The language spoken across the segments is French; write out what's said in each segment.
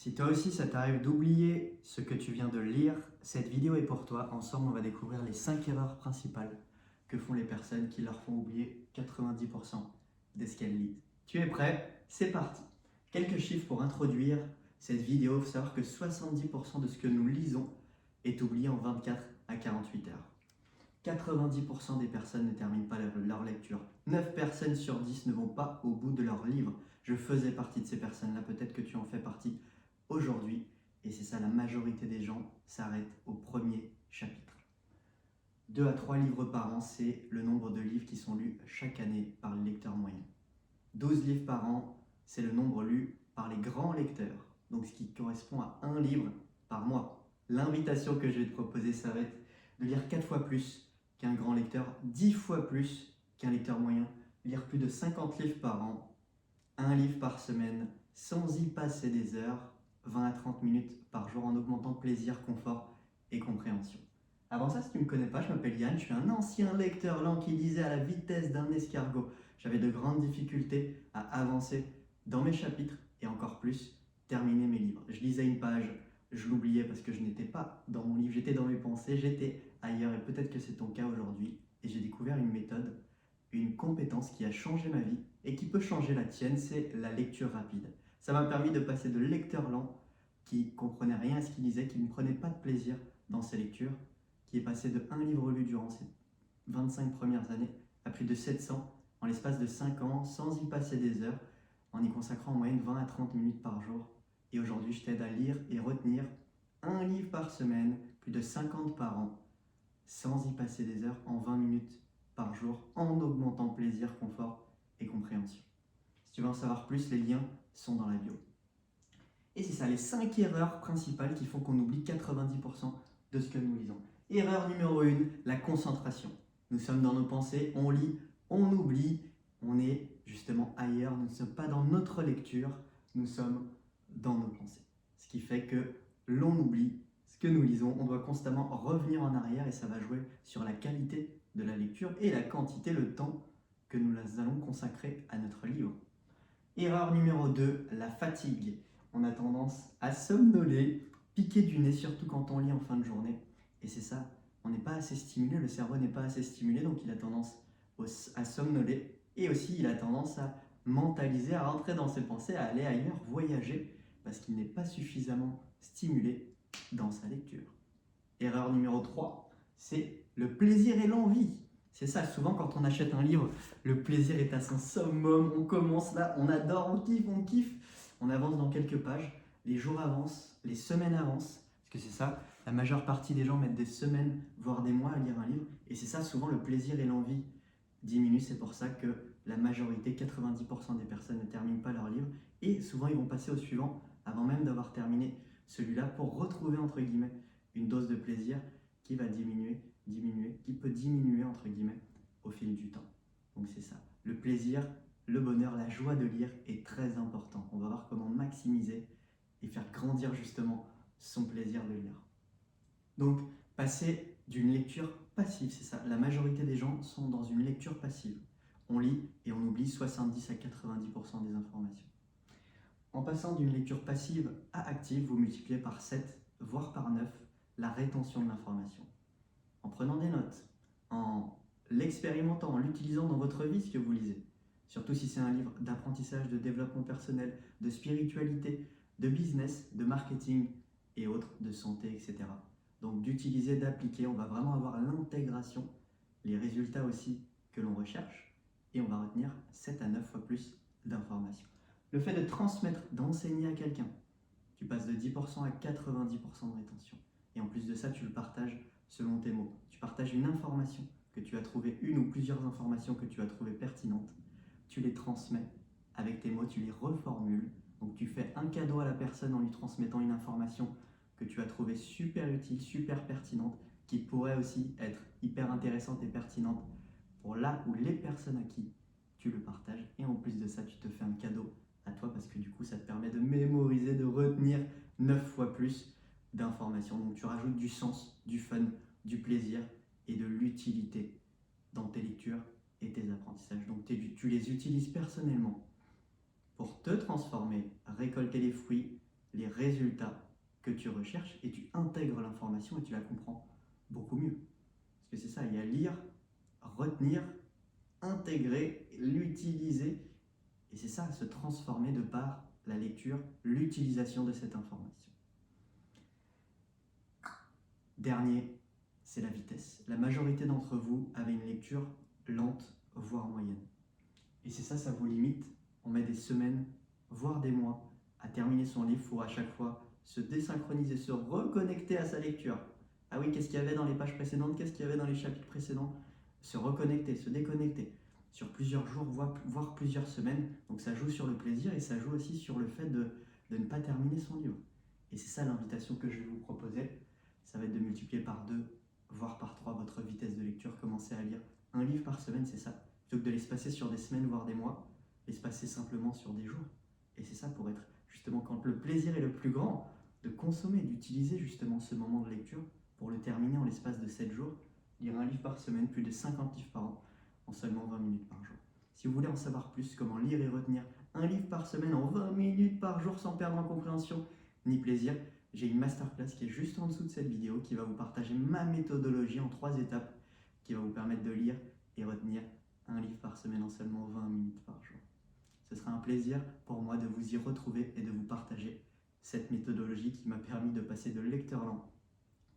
Si toi aussi ça t'arrive d'oublier ce que tu viens de lire, cette vidéo est pour toi. Ensemble, on va découvrir les 5 erreurs principales que font les personnes qui leur font oublier 90% de ce qu'elles lisent. Tu es prêt? C'est parti! Quelques chiffres pour introduire cette vidéo. Il faut savoir que 70% de ce que nous lisons est oublié en 24 à 48 heures. 90% des personnes ne terminent pas leur lecture. 9 personnes sur 10 ne vont pas au bout de leur livre. Je faisais partie de ces personnes-là, peut-être que tu en fais partie aujourd'hui, et c'est ça, la majorité des gens s'arrêtent au premier chapitre. 2 à 3 livres par an, c'est le nombre de livres qui sont lus chaque année par le lecteur moyen. 12 livres par an, c'est le nombre lu par les grands lecteurs, donc ce qui correspond à 1 livre par mois. L'invitation que je vais te proposer, ça va être de lire 4 fois plus qu'un grand lecteur, 10 fois plus qu'un lecteur moyen, lire plus de 50 livres par an, 1 livre par semaine, sans y passer des heures, 20 à 30 minutes par jour en augmentant plaisir, confort et compréhension. Avant ça, si tu ne me connais pas, je m'appelle Yann, je suis un ancien lecteur lent qui lisait à la vitesse d'un escargot. J'avais de grandes difficultés à avancer dans mes chapitres et encore plus terminer mes livres. Je lisais une page, je l'oubliais parce que je n'étais pas dans mon livre, j'étais dans mes pensées, j'étais ailleurs et peut-être que c'est ton cas aujourd'hui. Et j'ai découvert une méthode, une compétence qui a changé ma vie et qui peut changer la tienne, c'est la lecture rapide. Ça m'a permis de passer de lecteur lent qui comprenait rien à ce qu'il lisait, qui ne prenait pas de plaisir dans ses lectures, qui est passé de 1 livre lu durant ses 25 premières années à plus de 700 en l'espace de 5 ans, sans y passer des heures, en y consacrant en moyenne 20 à 30 minutes par jour. Et aujourd'hui, je t'aide à lire et retenir 1 livre par semaine, plus de 50 par an, sans y passer des heures, en 20 minutes par jour, en augmentant plaisir, confort et compréhension. Si tu veux en savoir plus, les liens sont dans la bio. Et c'est ça, les 5 erreurs principales qui font qu'on oublie 90% de ce que nous lisons. Erreur numéro 1, la concentration. Nous sommes dans nos pensées, on lit, on oublie, on est justement ailleurs, nous ne sommes pas dans notre lecture, nous sommes dans nos pensées. Ce qui fait que l'on oublie ce que nous lisons, on doit constamment revenir en arrière et ça va jouer sur la qualité de la lecture et la quantité, le temps que nous allons consacrer à notre livre. Erreur numéro 2, la fatigue. On a tendance à somnoler, piquer du nez, surtout quand on lit en fin de journée. Et c'est ça, on n'est pas assez stimulé, le cerveau n'est pas assez stimulé, donc il a tendance à somnoler. Et aussi, il a tendance à mentaliser, à rentrer dans ses pensées, à aller ailleurs, voyager, parce qu'il n'est pas suffisamment stimulé dans sa lecture. Erreur numéro 3, c'est le plaisir et l'envie. C'est ça, souvent quand on achète un livre, le plaisir est à son summum, on commence là, on adore, on kiffe, on avance dans quelques pages, les jours avancent, les semaines avancent, parce que c'est ça, la majeure partie des gens mettent des semaines, voire des mois à lire un livre, et c'est ça, souvent le plaisir et l'envie diminuent, c'est pour ça que la majorité, 90% des personnes ne terminent pas leur livre, et souvent ils vont passer au suivant, avant même d'avoir terminé celui-là, pour retrouver, entre guillemets, une dose de plaisir qui va diminuer, qui peut diminuer, entre guillemets, au fil du temps. Donc c'est ça. Le plaisir, le bonheur, la joie de lire est très important. On va voir comment maximiser et faire grandir justement son plaisir de lire. Donc, passer d'une lecture passive, c'est ça. La majorité des gens sont dans une lecture passive. On lit et on oublie 70 à 90% des informations. En passant d'une lecture passive à active, vous multipliez par 7, voire par 9, la rétention de l'information. En prenant des notes, en l'expérimentant, en l'utilisant dans votre vie, ce que vous lisez. Surtout si c'est un livre d'apprentissage, de développement personnel, de spiritualité, de business, de marketing et autres, de santé, etc. Donc d'utiliser, d'appliquer, on va vraiment avoir l'intégration, les résultats aussi que l'on recherche et on va retenir 7 à 9 fois plus d'informations. Le fait de transmettre, d'enseigner à quelqu'un, tu passes de 10% à 90% de rétention. Et en plus de ça, tu le partages selon tes mots. Tu partages une information que tu as trouvée, une ou plusieurs informations que tu as trouvées pertinentes. Tu les transmets avec tes mots, tu les reformules. Donc tu fais un cadeau à la personne en lui transmettant une information que tu as trouvée super utile, super pertinente, qui pourrait aussi être hyper intéressante et pertinente pour là ou les personnes à qui tu le partages. Et en plus de ça, tu te fais un cadeau à toi parce que du coup, ça te permet de mémoriser, de retenir 9 fois plus d'informations. Donc tu rajoutes du sens, du fun, du plaisir et de l'utilité dans tes lectures et tes apprentissages. Donc tu les utilises personnellement pour te transformer, récolter les fruits, les résultats que tu recherches et tu intègres l'information et tu la comprends beaucoup mieux. Parce que c'est ça, il y a lire, retenir, intégrer, l'utiliser, et c'est ça, se transformer de par la lecture, l'utilisation de cette information. Dernier, c'est la vitesse. La majorité d'entre vous avez une lecture lente, voire moyenne. Et c'est ça, ça vous limite. On met des semaines, voire des mois, à terminer son livre. Il faut à chaque fois se désynchroniser, se reconnecter à sa lecture. Ah oui, qu'est-ce qu'il y avait dans les pages précédentes, qu'est-ce qu'il y avait dans les chapitres précédents? Se reconnecter, se déconnecter sur plusieurs jours, voire plusieurs semaines. Donc ça joue sur le plaisir et ça joue aussi sur le fait de ne pas terminer son livre. Et c'est ça l'invitation que je vais vous proposer. Ça va être de multiplier par 2, voire par 3 votre vitesse de lecture. Commencez à lire un livre par semaine, c'est ça. Plutôt que de l'espacer sur des semaines, voire des mois, l'espacer simplement sur des jours. Et c'est ça pour être justement quand le plaisir est le plus grand, de consommer, d'utiliser justement ce moment de lecture pour le terminer en l'espace de 7 jours. Lire un livre par semaine, plus de 50 livres par an, en seulement 20 minutes par jour. Si vous voulez en savoir plus, comment lire et retenir un livre par semaine en 20 minutes par jour sans perdre en compréhension ni plaisir, j'ai une masterclass qui est juste en dessous de cette vidéo qui va vous partager ma méthodologie en 3 étapes qui va vous permettre de lire et retenir un livre par semaine en seulement 20 minutes par jour. Ce sera un plaisir pour moi de vous y retrouver et de vous partager cette méthodologie qui m'a permis de passer de lecteur lent,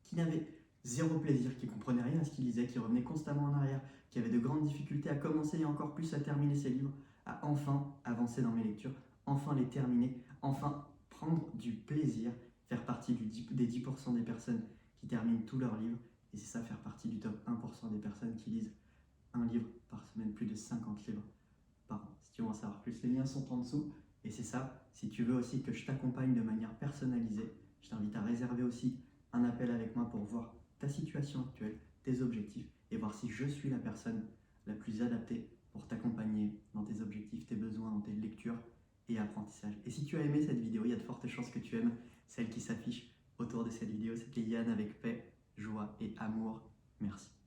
qui n'avait zéro plaisir, qui ne comprenait rien à ce qu'il lisait, qui revenait constamment en arrière, qui avait de grandes difficultés à commencer et encore plus à terminer ses livres, à enfin avancer dans mes lectures, enfin les terminer, enfin prendre du plaisir, faire partie des 10% des personnes qui terminent tous leurs livres, et c'est ça, faire partie du top 1% des personnes qui lisent un livre par semaine, plus de 50 livres par an. Si tu veux en savoir plus, les liens sont en dessous, et c'est ça, si tu veux aussi que je t'accompagne de manière personnalisée, je t'invite à réserver aussi un appel avec moi pour voir ta situation actuelle, tes objectifs, et voir si je suis la personne la plus adaptée pour t'accompagner dans tes objectifs, tes besoins, dans tes lectures et apprentissages. Et si tu as aimé cette vidéo, il y a de fortes chances que tu aimes celle qui s'affiche autour de cette vidéo. C'était Yann avec paix, joie et amour. Merci.